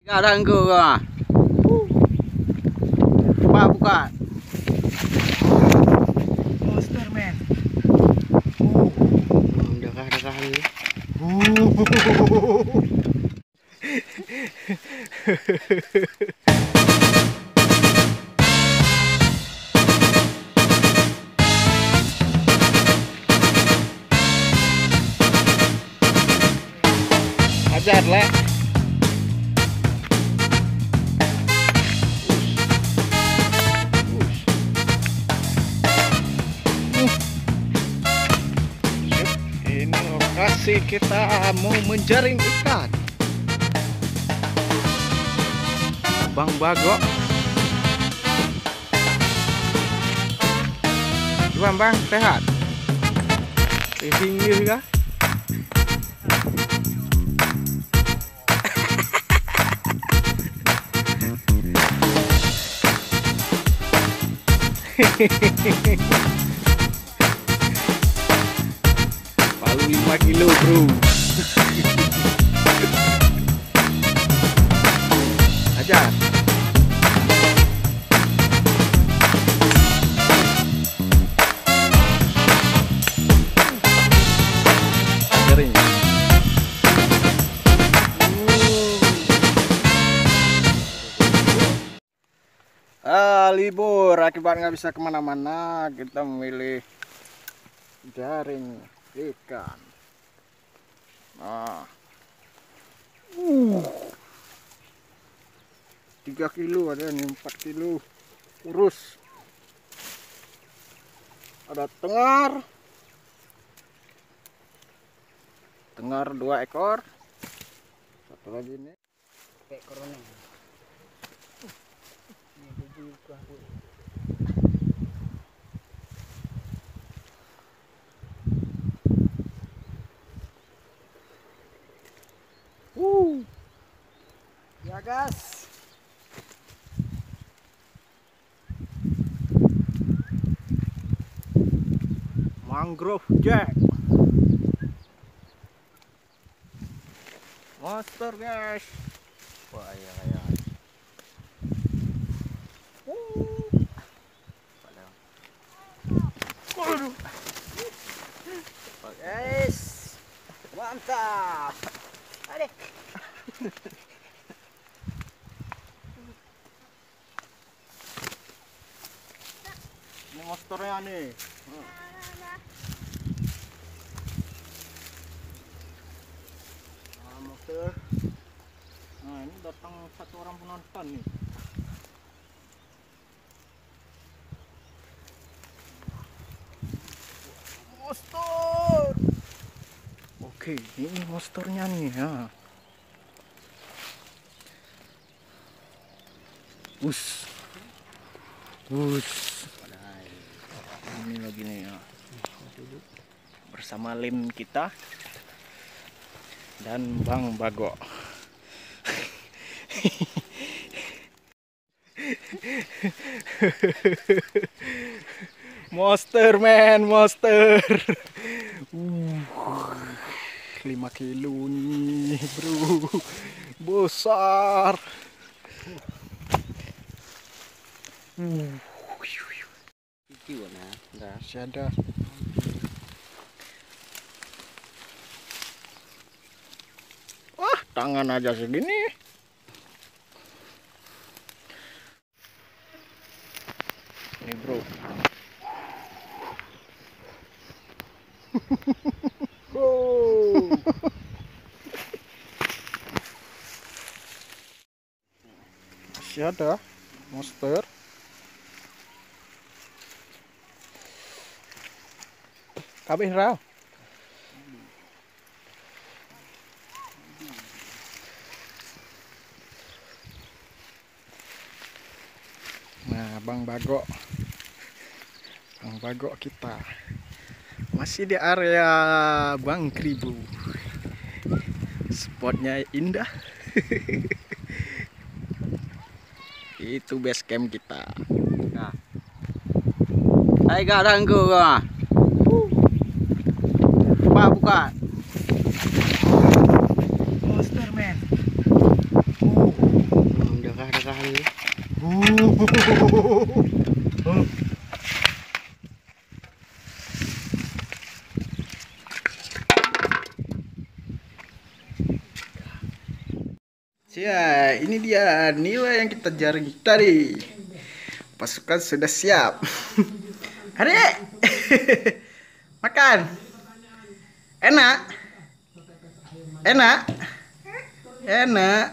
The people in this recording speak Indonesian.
Gak ganggu kah? Buka. Monster man. Dekah ni. Ajar lah. Ini lokasi kita mau menjaring ikan. Bang Bago. Gimana bang, sehat? Pinggir kah? Palu 5 kilo bro. Aja. Kering. Libur akibat nggak bisa kemana-mana, kita memilih jaring ikan. Nah, 3 kilo ada nih, 4 kilo urus. Ada tengar 2 ekor, satu lagi nih ekor ini. Ya gas. Mangrove Jack. Monster guys. Wah ya. Waduh. Guys. Mantap. Adik. Ini monsternya nih. Nah, monster. Nah, ini datang satu orang penonton nih. Monster. Oke, ini monsternya nih ya. Us. Ini lagi nih ya. Bersama Lim kita dan Bang Bago. Monster man, monster. 5 kilo nih bro, besar. Masih ada. Wah, tangan aja segini. Ini bro. Masih ada monster. Kabeh rau. Nah, Bang Bago kita masih di area Bang Kribo. Spotnya indah. Itu base camp kita. Nah, saya gak ganggu kah? Buka. Monster man. Ya, ini dia nila yang kita jaring tadi. Pasukan sudah siap. Adek, makan. Enak, enak, enak.